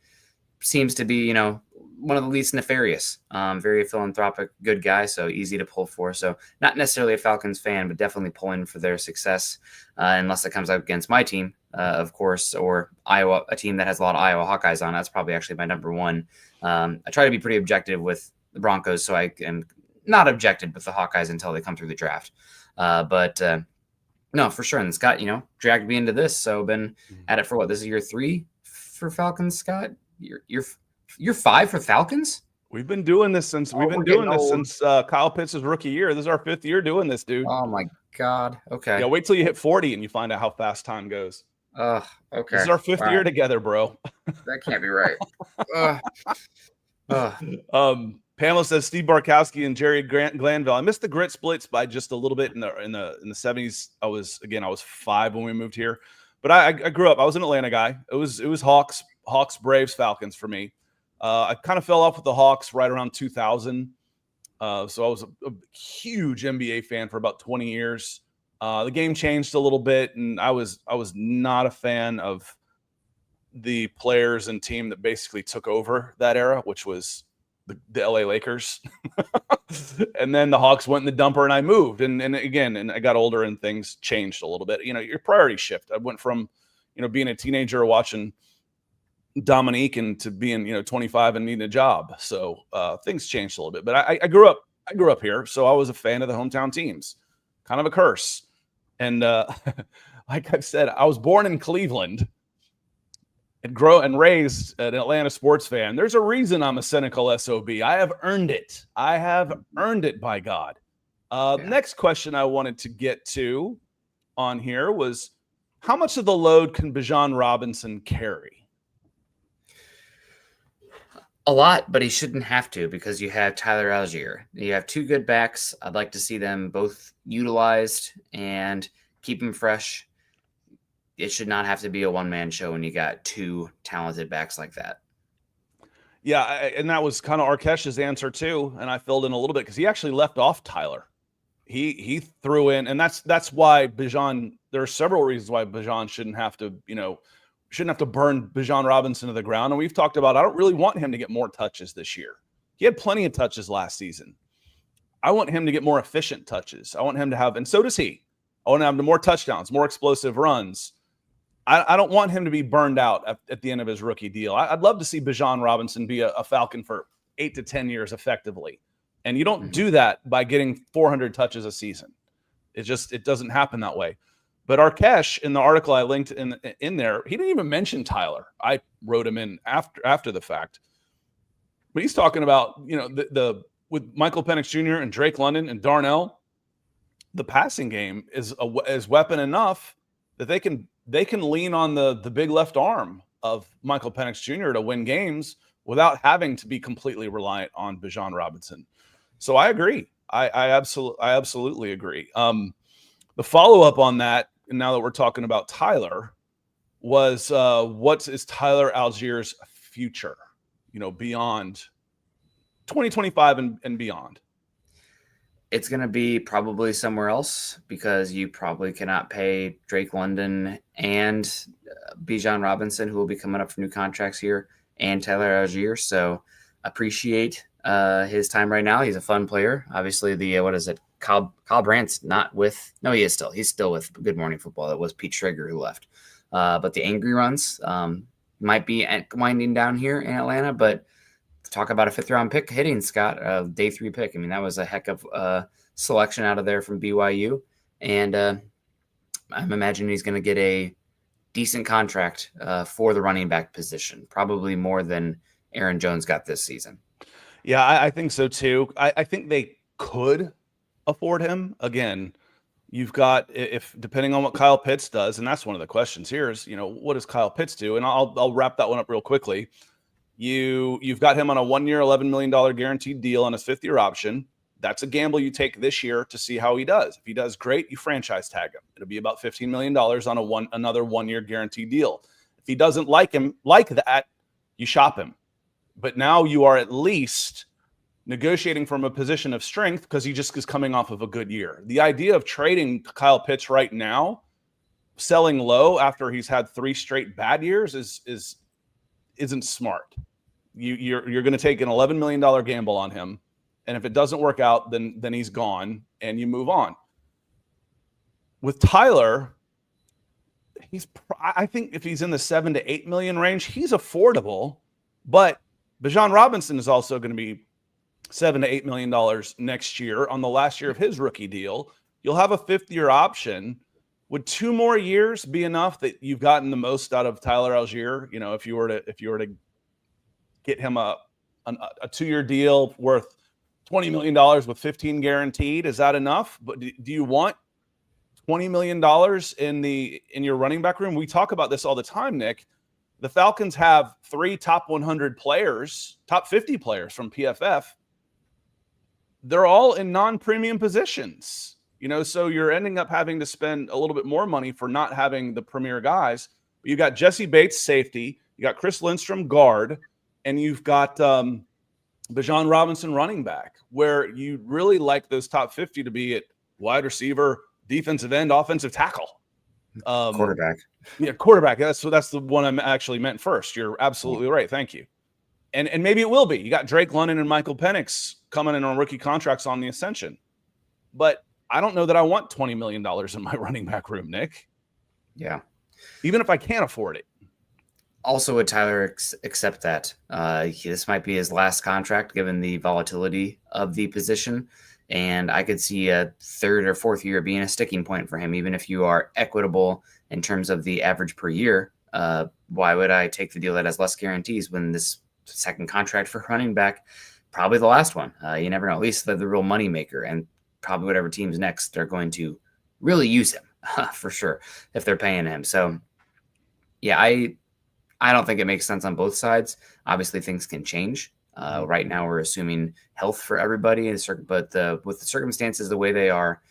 seems to be, one of the least nefarious, very philanthropic, good guy. So easy to pull for. So not necessarily a Falcons fan, but definitely pulling for their success, unless it comes up against my team, of course, or Iowa, a team that has a lot of Iowa Hawkeyes on. That's probably actually my number one. I try to be pretty objective with the Broncos, so I am not objected with the Hawkeyes until they come through the draft. No, for sure. And Scott, dragged me into this. So been at it for what? This is year 3 for Falcons, Scott? You're 5 for Falcons? We've been doing this since Kyle Pitts' rookie year. This is our 5th year doing this, dude. Oh my God. Okay. Yeah, wait till you hit 40 and you find out how fast time goes. Okay. This is our 5th year together, bro. That can't be right. Pamela says Steve Barkowski and Jerry Glanville. I missed the grit splits by just a little bit in the 70s. I was 5 when we moved here, but I grew up. I was an Atlanta guy. It was Hawks, Braves, Falcons for me. I kind of fell off with the Hawks right around 2000. So I was a huge NBA fan for about 20 years. The game changed a little bit, and I was not a fan of the players and team that basically took over that era, which was the LA Lakers. And then the Hawks went in the dumper and I moved. And I got older and things changed a little bit. Your priority shift. I went from, being a teenager watching Dominique and to being, 25 and needing a job. So things changed a little bit, but I grew up here. So I was a fan of the hometown teams, kind of a curse. And like I've said, I was born in Cleveland and raised an Atlanta sports fan. There's a reason I'm a cynical SOB. I have earned it. By God. Next question I wanted to get to on here was, how much of the load can Bjon Robinson carry? A lot, but he shouldn't have to because you have Tyler Algier. You have 2 good backs. I'd like to see them both utilized and keep them fresh. It should not have to be a one-man show when you got 2 talented backs like that. Yeah, and that was kind of Arkesh's answer too, and I filled in a little bit because he actually left off Tyler. he threw in, and that's why Bjon. There are several reasons why Bjon shouldn't have to burn Bjon Robinson to the ground. And we've talked about, I don't really want him to get more touches this year. He had plenty of touches last season. I want him to get more efficient touches. I want him to have, and so does he. I want to have more touchdowns, more explosive runs. I don't want him to be burned out at the end of his rookie deal. I'd love to see Bjon Robinson be a Falcon for 8 to 10 years effectively. And you don't do that by getting 400 touches a season. It doesn't happen that way. But Arkesh, in the article I linked in there, he didn't even mention Tyler. I wrote him in after the fact. But he's talking about, the with Michael Penix Jr. and Drake London and Darnell, the passing game is weapon enough that they can lean on the big left arm of Michael Penix Jr. to win games without having to be completely reliant on Bjon Robinson. So I agree. I absolutely agree. The follow-up on that, and now that we're talking about Tyler, was what is Tyler Allgeier's future, beyond 2025 and beyond? It's going to be probably somewhere else because you probably cannot pay Drake London and Bjon Robinson, who will be coming up for new contracts here, and Tyler Allgeier. So appreciate his time right now. He's a fun player. Obviously, Kyle Brandt's not with. No, he is still. He's still with Good Morning Football. That was Pete Schrager who left. But the angry runs might be winding down here in Atlanta. But talk about a 5th-round pick hitting, Scott, a day 3 pick. I mean, that was a heck of selection out of there from BYU. And I'm imagining he's going to get a decent contract for the running back position, probably more than Aaron Jones got this season. Yeah, I think so too. I think they could afford him. Again, you've got, if depending on what Kyle Pitts does, and that's one of the questions here is, what does Kyle Pitts do? And I'll wrap that one up real quickly. You've got him on a 1-year, $11 million guaranteed deal on his 5th-year option. That's a gamble you take this year to see how he does. If he does great, you franchise tag him. It'll be about $15 million on another 1-year guaranteed deal. If he doesn't like him like that, you shop him. But now you are at least negotiating from a position of strength because he just is coming off of a good year. The idea of trading Kyle Pitts right now, selling low after he's had 3 straight bad years isn't smart. You're going to take an $11 million gamble on him, and if it doesn't work out, then he's gone, and you move on. With Tyler, I think if he's in the 7 to 8 million range, he's affordable, but Bjon Robinson is also going to be $7 to $8 million next year on the last year of his rookie deal. You'll have a 5th-year option. Would 2 more years be enough that you've gotten the most out of Tyler Allgeier? If you were to get him a 2-year deal worth $20 million with 15 guaranteed, is that enough? But do you want $20 million in your running back room? We talk about this all the time, Nick. The Falcons have 3 top 100 players, top 50 players from PFF. They're all in non-premium positions, so you're ending up having to spend a little bit more money for not having the premier guys. But you got Jesse Bates, safety. You got Chris Lindstrom, guard. And you've got Bjon Robinson, running back, where you really like those top 50 to be at wide receiver, defensive end, offensive tackle. Quarterback. Yeah, quarterback. That's the one I actually meant first. You're absolutely right. Thank you. And maybe it will be. You got Drake London and Michael Penix coming in on rookie contracts on the ascension. But I don't know that I want $20 million in my running back room, Nick. Yeah. Even if I can't afford it. Also, would Tyler accept that? This might be his last contract given the volatility of the position. And I could see a 3rd or 4th year being a sticking point for him, even if you are equitable in terms of the average per year. Why would I take the deal that has less guarantees when this second contract for running back, probably the last one? You never know. At least the real money maker, and probably whatever team's next, they're going to really use him for sure if they're paying him. So, yeah, I don't think it makes sense on both sides. Obviously, things can change. Right now, we're assuming health for everybody, but with the circumstances the way they are,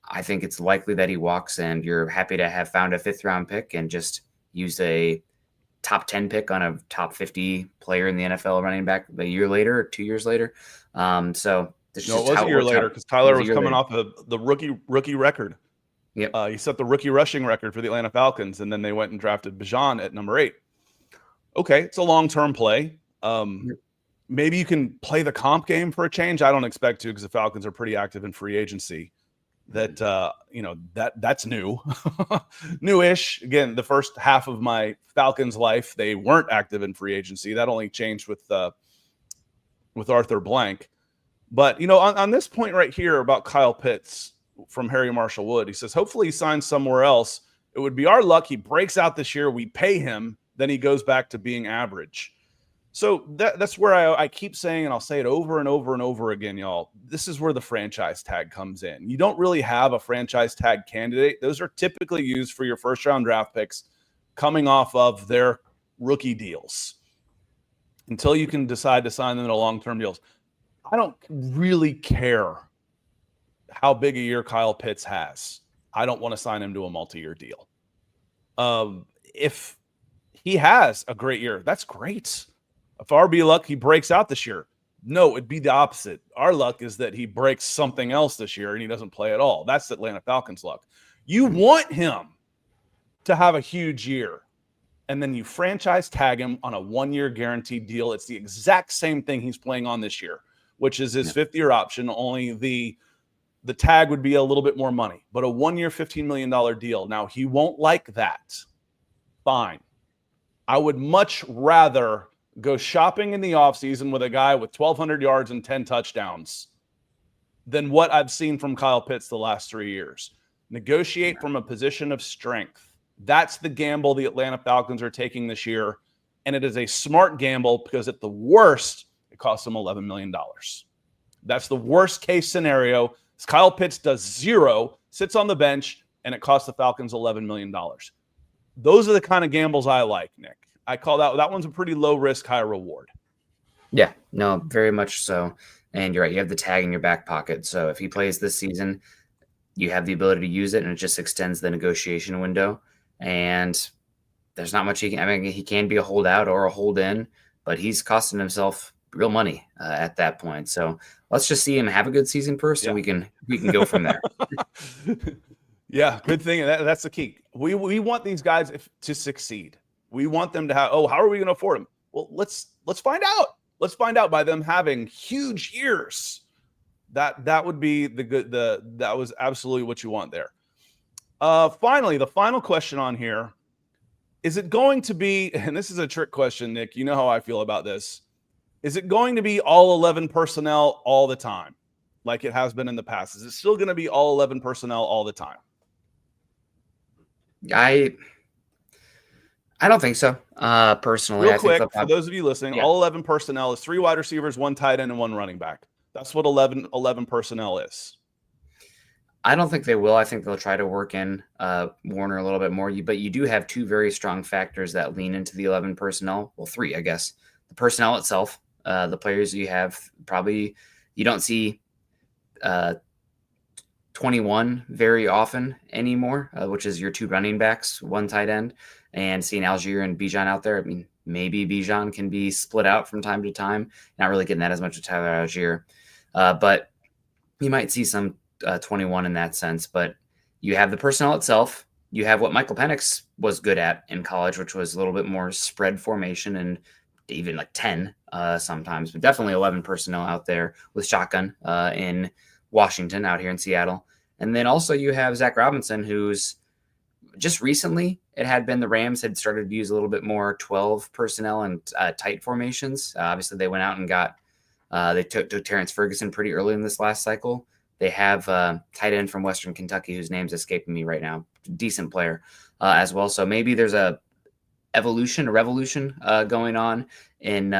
I think it's likely that he walks, and you're happy to have found a 5th-round pick and just use a top 10 pick on a top 50 player in the NFL running back a year later or 2 years later. So That's No, it just was how a it year worked later out. because It was Kyler a was year coming later. off of the rookie record. Yep. He set the rookie rushing record for the Atlanta Falcons, and then they went and drafted Bjon at number 8. Okay, it's a long-term play. Maybe you can play the comp game for a change. I don't expect to because the Falcons are pretty active in free agency. That's new, newish. Again, the first half of my Falcons life, they weren't active in free agency. That only changed with Arthur Blank. But on this point right here about Kyle Pitts from Harry Marshall Wood, he says hopefully he signs somewhere else. It would be our luck he breaks out this year. We pay him, then he goes back to being average. So that's where I keep saying, and I'll say it over and over and over again, y'all, this is where the franchise tag comes in. You don't really have a franchise tag candidate. Those are typically used for your first-round draft picks coming off of their rookie deals until you can decide to sign them to long-term deals. I don't really care how big a year Kyle Pitts has. I don't want to sign him to a multi-year deal. If he has a great year, that's great. If our luck, he breaks out this year. No, it'd be the opposite. Our luck is that he breaks something else this year and he doesn't play at all. That's Atlanta Falcons luck. You want him to have a huge year, and then you franchise tag him on a 1-year guaranteed deal. It's the exact same thing he's playing on this year, which is his 5th-year option. Only the tag would be a little bit more money, but a 1-year, $15 million deal. Now, he won't like that. Fine. I would much rather go shopping in the offseason with a guy with 1,200 yards and 10 touchdowns than what I've seen from Kyle Pitts the last 3 years. Negotiate from a position of strength. That's the gamble the Atlanta Falcons are taking this year, and it is a smart gamble because at the worst, it costs them $11 million. That's the worst case scenario. Kyle Pitts does 0, sits on the bench, and it costs the Falcons $11 million. Those are the kind of gambles I like, Nick. I call that one's a pretty low risk, high reward. Yeah, no, very much so. And you're right. You have the tag in your back pocket. So if he plays this season, you have the ability to use it, and it just extends the negotiation window. And there's not much he can. I mean, he can be a holdout or a hold in, but he's costing himself real money at that point. So let's just see him have a good season first, and we can go from there. Yeah, good thing. That's the key. We want these guys to succeed. We want them to have. Oh, how are we going to afford them? Well, let's find out. Let's find out by them having huge years. That would be that was absolutely what you want there. Finally, the final question on here. Is it going to be, and this is a trick question, Nick, you know how I feel about this. Is it going to be all 11 personnel all the time like it has been in the past? Is it still going to be all 11 personnel all the time? I don't think so. Personally, Real quick, for those of you listening, all 11 personnel is 3 wide receivers, 1 tight end, and 1 running back. That's what 11 personnel is. I don't think they will. I think they'll try to work in Warner a little bit more. But you do have 2 very strong factors that lean into the 11 personnel. Well, 3, I guess. The personnel itself, the players you have, probably you don't see 21 very often anymore, which is your 2 running backs, 1 tight end, and seeing Algier and Bjon out there. I mean, maybe Bjon can be split out from time to time. Not really getting that as much with Tyler Algier. But you might see some 21 in that sense. But you have the personnel itself. You have what Michael Penix was good at in college, which was a little bit more spread formation and even like 10 sometimes, but definitely 11 personnel out there with shotgun in Washington, out here in Seattle. And then also you have Zach Robinson, who's just recently, it had been the Rams had started to use a little bit more 12 personnel and tight formations. Obviously, they went out and got they took Terrence Ferguson pretty early in this last cycle. They have tight end from Western Kentucky, whose name's escaping me right now. Decent player as well. So maybe there's a revolution going on in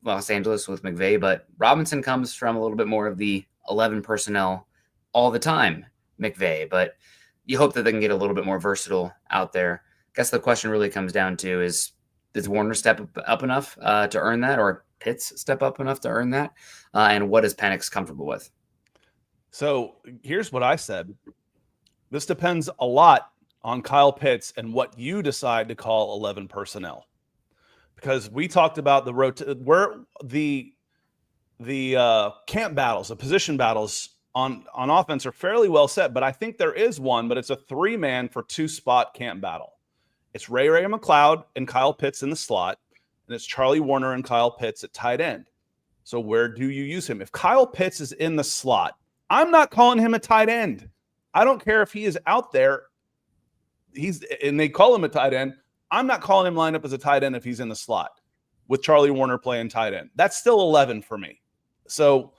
Los Angeles with McVay. But Robinson comes from a little bit more of the 11 personnel all the time, McVay. But you hope that they can get a little bit more versatile out there. I guess the question really comes down to is, does Warner step up enough to earn that, or Pitts step up enough to earn that? And what is Penix comfortable with? So here's what I said. This depends a lot on Kyle Pitts and what you decide to call 11 personnel. Because we talked about the the camp battles, the position battles on offense are fairly well set, but I think there is one, but it's a 3-man for 2-spot camp battle. It's Ray McCloud and Kyle Pitts in the slot, and it's Charlie Woerner and Kyle Pitts at tight end. So where do you use him? If Kyle Pitts is in the slot, I'm not calling him a tight end. I don't care if he is out there. And they call him a tight end. I'm not calling him lined up as a tight end if he's in the slot with Charlie Woerner playing tight end. That's still 11 for me. So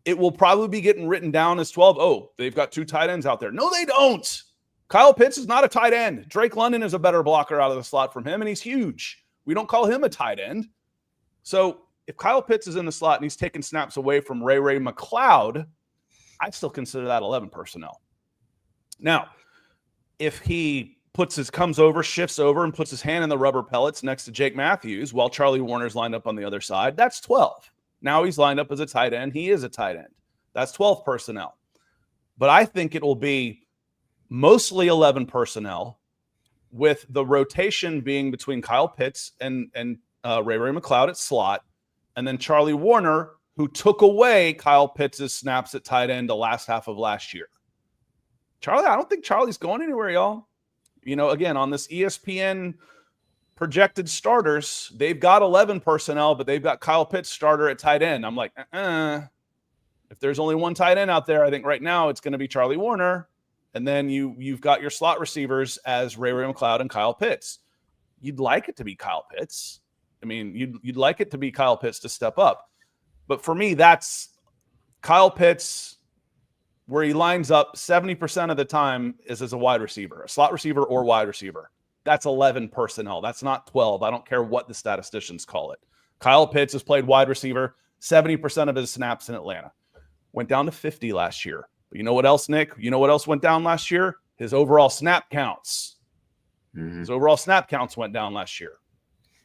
it will probably be getting written down as 12. Oh, they've got 2 tight ends out there. No, they don't. Kyle Pitts is not a tight end. Drake London is a better blocker out of the slot from him, and he's huge. We don't call him a tight end. So if Kyle Pitts is in the slot and he's taking snaps away from Ray McCloud, I still consider that 11 personnel. Now, if he shifts over and puts his hand in the rubber pellets next to Jake Matthews while Charlie Woerner's lined up on the other side, that's 12. Now he's lined up as a tight end. He is a tight end. That's 12 personnel. But I think it will be mostly 11 personnel, with the rotation being between Kyle Pitts and Ray McCloud at slot, and then Charlie Woerner, who took away Kyle Pitts' snaps at tight end the last half of last year. I don't think Charlie's going anywhere, y'all. Again, on this ESPN projected starters, they've got 11 personnel, but they've got Kyle Pitts starter at tight end. I'm like, if there's only one tight end out there, I think right now it's going to be Charlie Woerner. And then you've got your slot receivers as Ray McCloud and Kyle Pitts. You'd like it to be Kyle Pitts. I mean, you'd like it to be Kyle Pitts to step up. But for me, that's Kyle Pitts, where he lines up 70% of the time is as a wide receiver, a slot receiver or wide receiver. That's 11 personnel. That's not 12. I don't care what the statisticians call it. Kyle Pitts has played wide receiver 70% of his snaps in Atlanta. Went down to 50 last year. But you know what else, Nick? You know what else went down last year? His overall snap counts. Mm-hmm. His overall snap counts went down last year.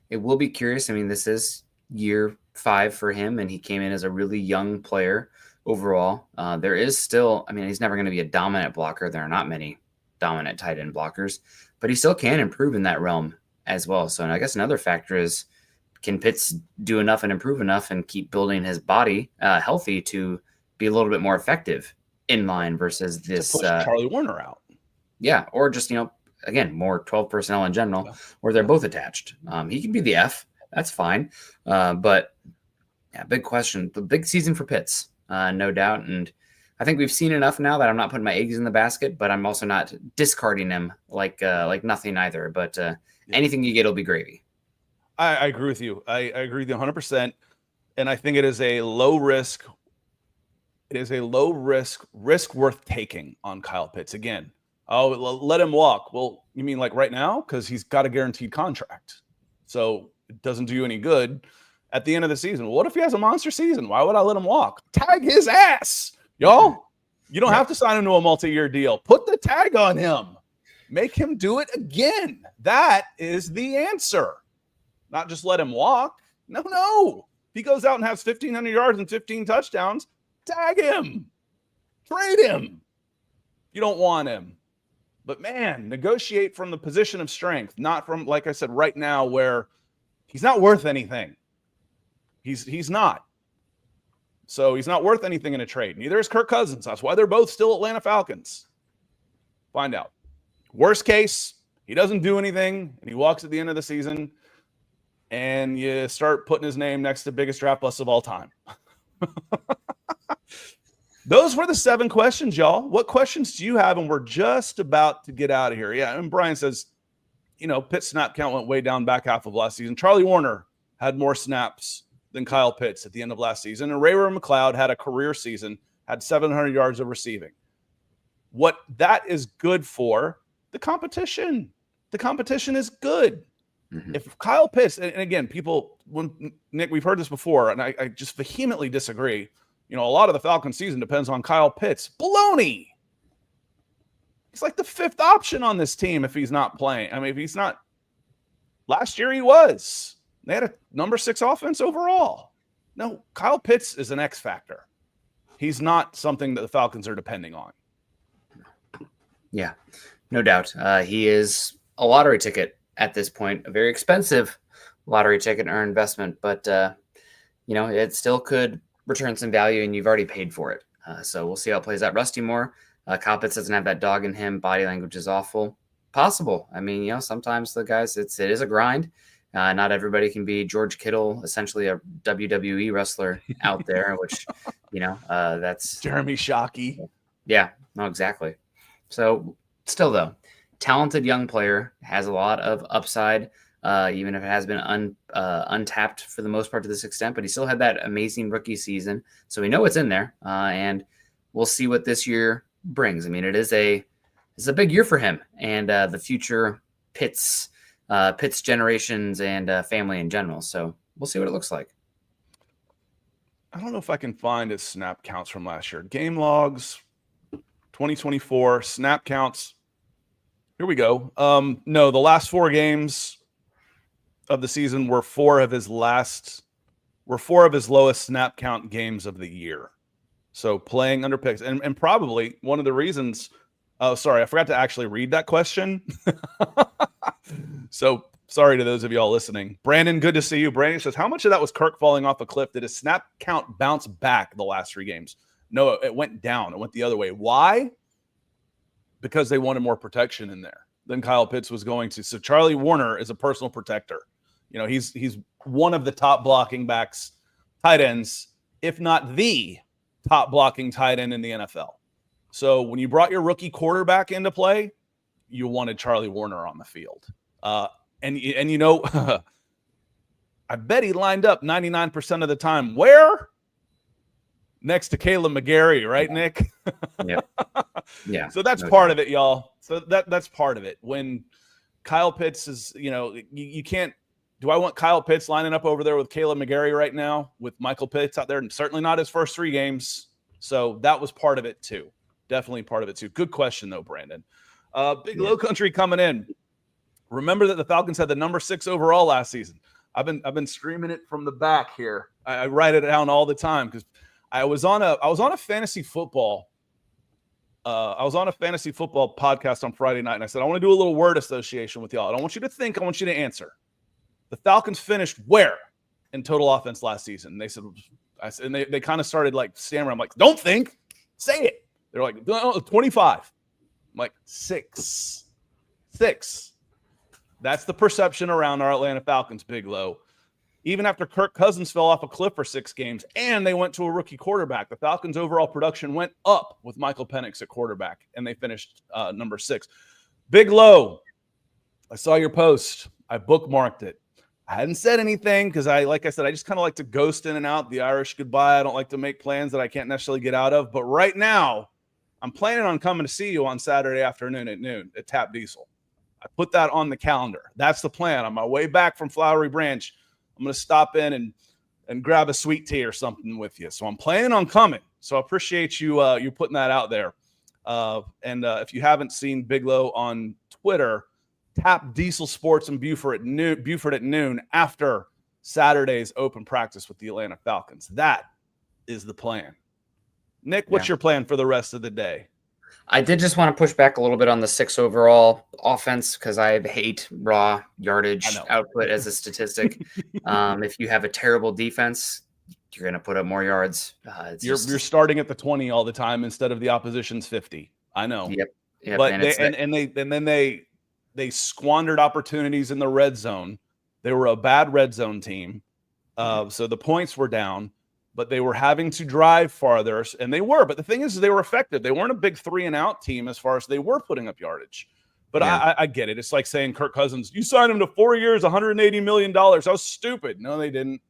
It will be curious. I mean, this is year 5 for him, and he came in as a really young player overall. There is still, he's never going to be a dominant blocker. There are not many dominant tight end blockers, but he still can improve in that realm as well. So I guess another factor is, can Pitts do enough and improve enough and keep building his body healthy to be a little bit more effective in line versus this Charlie Woerner out. Yeah. Or just, again, more 12 personnel in general, where they're both attached. He can be the F. That's fine. But yeah, big question. The big season for Pitts, no doubt. And I think we've seen enough now that I'm not putting my eggs in the basket, but I'm also not discarding him like nothing either. But anything you get will be gravy. I agree with you. I agree with you 100%. And I think it is a low risk. It is a low risk worth taking on Kyle Pitts. Again, let him walk. Well, you mean like right now? Because he's got a guaranteed contract. So it doesn't do you any good at the end of the season. What if he has a monster season? Why would I let him walk? Tag his ass, y'all. You don't have to sign him to a multi-year deal. Put the tag on him. Make him do it again. That is the answer. Not just let him walk. No. If he goes out and has 1,500 yards and 15 touchdowns, tag him. Trade him. You don't want him. But, man, negotiate from the position of strength, not from, like I said, right now where he's not worth anything. He's not. So he's not worth anything in a trade. Neither is Kirk Cousins. That's why they're both still Atlanta Falcons. Find out. Worst case, he doesn't do anything, and he walks at the end of the season, and you start putting his name next to biggest draft bust of all time. Those were the 7 questions, y'all. What questions do you have? And we're just about to get out of here. Yeah, and Brian says, Pitt's snap count went way down back half of last season. Charlie Woerner had more snaps than Kyle Pitts at the end of last season. And Ray McCloud had a career season, had 700 yards of receiving. What that is good for, the competition. The competition is good. Mm-hmm. If Kyle Pitts, and again, Nick, we've heard this before, and I just vehemently disagree. A lot of the Falcons season depends on Kyle Pitts. Baloney. He's like the 5th option on this team if he's not playing. If he's not. Last year he was. They had a number 6 offense overall. No, Kyle Pitts is an X factor. He's not something that the Falcons are depending on. Yeah, no doubt. He is a lottery ticket at this point, a very expensive lottery ticket or investment, but, it still could return some value, and you've already paid for it. So we'll see how it plays out. Rusty Moore, Kyle Pitts doesn't have that dog in him. Body language is awful. Possible. I mean, sometimes the guys, it is a grind. Not everybody can be George Kittle, essentially a WWE wrestler out there, which, that's Jeremy Shockey. Yeah, no, exactly. So still though, talented young player, has a lot of upside, even if it has been untapped for the most part to this extent, but he still had that amazing rookie season. So we know it's in there, and we'll see what this year brings. I mean, it's a big year for him and the future Pitts generations and family in general. So we'll see what it looks like. I don't know if I can find his snap counts from last year. Game logs, 2024 snap counts. Here we go. No, the last 4 games of the season were 4 of his lowest snap count games of the year. So playing under picks, and probably one of the reasons. Oh, sorry, I forgot to actually read that question. So sorry to those of y'all listening. Brandon, good to see you. Brandon says, how much of that was Kirk falling off a cliff? Did his snap count bounce back the last 3 games? No, it went down. It went the other way. Why? Because they wanted more protection in there than Kyle Pitts was going to. So Charlie Warner is a personal protector. He's one of the top blocking backs, tight ends, if not the top blocking tight end in the NFL. So when you brought your rookie quarterback into play, you wanted Charlie Warner on the field. I bet he lined up 99% of the time. Where? Next to Caleb McGarry, right, Nick? Yeah. So that's part of it, y'all. So that's part of it. When Kyle Pitts is, you can't. Do I want Kyle Pitts lining up over there with Caleb McGarry right now with Michael Pitts out there? And certainly not his first 3 games. So that was part of it too. Definitely part of it too. Good question though, Brandon. Low Country coming in. Remember that the Falcons had the number 6 overall last season. I've been streaming it from the back here. I write it down all the time because I was on a fantasy football. I was on a fantasy football podcast on Friday night, and I said I want to do a little word association with y'all. I don't want you to think. I want you to answer. The Falcons finished where in total offense last season? And they said, and they kind of started like stammering. I'm like, don't think, say it. They're like, 25. I'm like, 6. That's the perception around our Atlanta Falcons, Big Low. Even after Kirk Cousins fell off a cliff for 6 games and they went to a rookie quarterback, the Falcons' overall production went up with Michael Penix at quarterback, and they finished number 6. Big Low, I saw your post. I bookmarked it. I hadn't said anything because like I said, I just kind of like to ghost in and out, the Irish goodbye. I don't like to make plans that I can't necessarily get out of. But right now, I'm planning on coming to see you on Saturday afternoon at noon at Tap Diesel. I put that on the calendar. That's the plan. On my way back from Flowery Branch, I'm going to stop in and grab a sweet tea or something with you. So I'm planning on coming. So I appreciate you putting that out there. And if you haven't seen Big Low on Twitter, Tap Diesel Sports in Buford at noon after Saturday's open practice with the Atlanta Falcons. That is the plan. Nick, what's your plan for the rest of the day? I did just want to push back a little bit on the 6 overall offense because I hate raw yardage output as a statistic. If you have a terrible defense, you're going to put up more yards. You're starting at the 20 all the time instead of the opposition's 50. I know. Yep. But they squandered opportunities in the red zone. They were a bad red zone team. So the points were down, but they were having to drive farther, and they were. But the thing is, they were effective. They weren't a big 3-and-out team as far as they were putting up yardage. But I get it. It's like saying Kirk Cousins, you signed him to 4 years, $180 million. That was stupid. No, they didn't.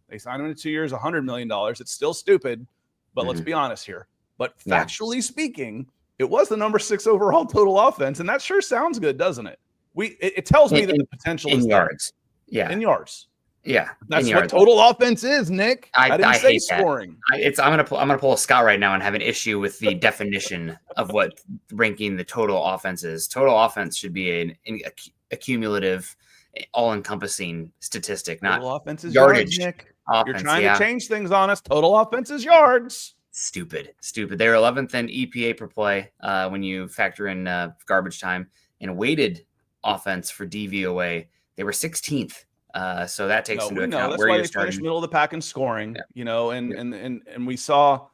They signed him to 2 years, $100 million. It's still stupid, but let's be honest here. But factually speaking, it was the number 6 overall total offense, and that sure sounds good, doesn't it? It tells me that the potential is yards. There. In yards. Yeah, that's what total offense is, Nick. I didn't say scoring. I'm gonna pull a Scott right now and have an issue with the definition of what ranking the total offense is. Total offense should be a cumulative, all-encompassing statistic, not total offense is yardage. Yards, Nick. Offense, you're trying to change things on us. Total offense is yards. Stupid. They're 11th in EPA per play when you factor in garbage time, and weighted offense for DVOA. They were 16th. So that takes into account that's where why you're they finished starting. middle of the pack in scoring, Yeah. and we saw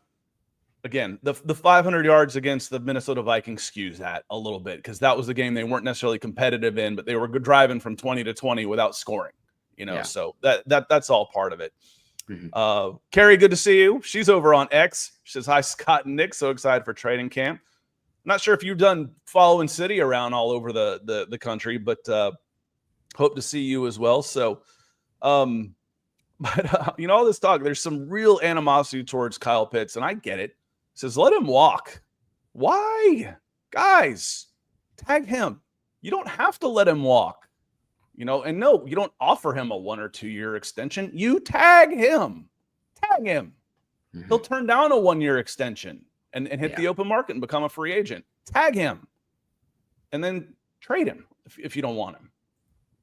again the 500 yards against the Minnesota Vikings skews that a little bit because that was the game they weren't necessarily competitive in, but they were driving from 20 to 20 without scoring. So that's all part of it. Mm-hmm. Carrie, good to see you. She's over on X. She says, hi, Scott and Nick. So excited for training camp. I'm not sure if you've done following City around all over the country, but hope to see you as well. So, all this talk, there's some real animosity towards Kyle Pitts, and I get it. Says, let him walk. Why? Guys, tag him. You don't have to let him walk. And no, you don't offer him a 1 or 2 year extension. You tag him. Mm-hmm. He'll turn down a 1 year extension and hit the open market and become a free agent. Tag him. And then trade him if you don't want him.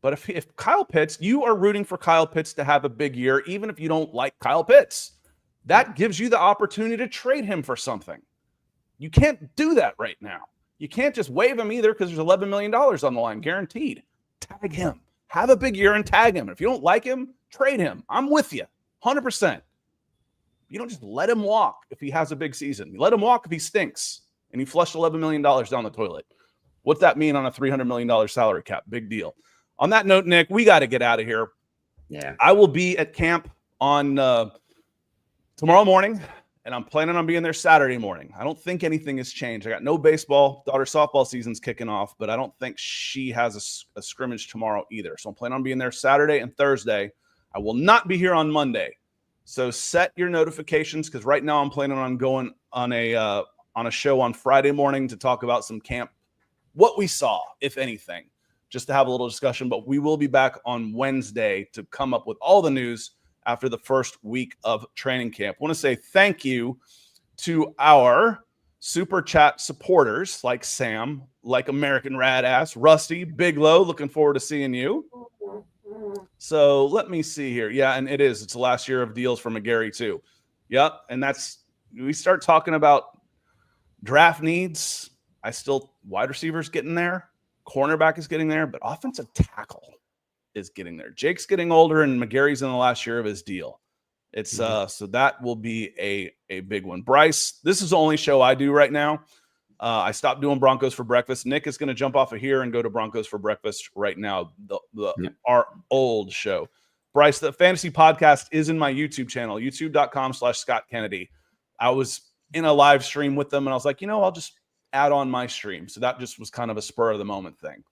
But if Kyle Pitts, you are rooting for Kyle Pitts to have a big year, even if you don't like Kyle Pitts. That gives you the opportunity to trade him for something. You can't do that right now. You can't just waive him either because there's $11 million on the line, guaranteed. Tag him. Have a big year and tag him. If you don't like him, trade him. I'm with you, 100%. You don't just let him walk if he has a big season. You let him walk if he stinks and he flushed $11 million down the toilet. What's that mean on a $300 million salary cap? Big deal. On that note, Nick, we got to get out of here. Yeah. I will be at camp on tomorrow morning, and I'm planning on being there Saturday morning. I don't think anything has changed. I got no baseball. Daughter's softball season's kicking off, but I don't think she has a scrimmage tomorrow either. So I'm planning on being there Saturday and Thursday. I will not be here on Monday. So set your notifications because right now I'm planning on going on a show on Friday morning to talk about some camp, what we saw, if anything, just to have a little discussion. But we will be back on Wednesday to come up with all the news after the first week of training camp. I want to say thank you to our super chat supporters like Sam, like American Radass, Rusty, Big Low. Looking forward to seeing you. So let me see here. Yeah, and it's the last year of deals for McGarry too. Yep, and we start talking about draft needs. Wide receivers getting there, cornerback is getting there, but offensive tackle is getting there. Jake's getting older and McGarry's in the last year of his deal. It's so that will be a big one. Bryce, this is the only show I do right now. I stopped doing Broncos for breakfast. Nick is going to jump off of here and go to Broncos for breakfast right now. Our old show. Bryce, the fantasy podcast is in my YouTube channel, youtube.com/Scott Kennedy. I was in a live stream with them and I was like, I'll just add on my stream. So that just was kind of a spur of the moment thing.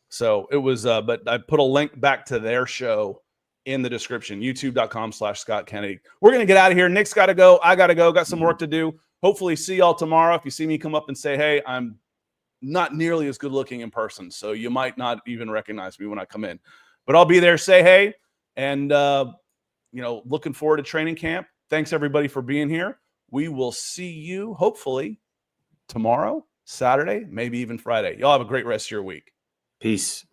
So it was, but I put a link back to their show in the description, youtube.com/Scott Kennedy. We're going to get out of here. Nick's got to go. I got to go. Got some work to do. Hopefully see y'all tomorrow. If you see me come up and say, hey, I'm not nearly as good looking in person. So you might not even recognize me when I come in, but I'll be there. Say, hey, and, looking forward to training camp. Thanks everybody for being here. We will see you hopefully tomorrow, Saturday, maybe even Friday. Y'all have a great rest of your week. Peace.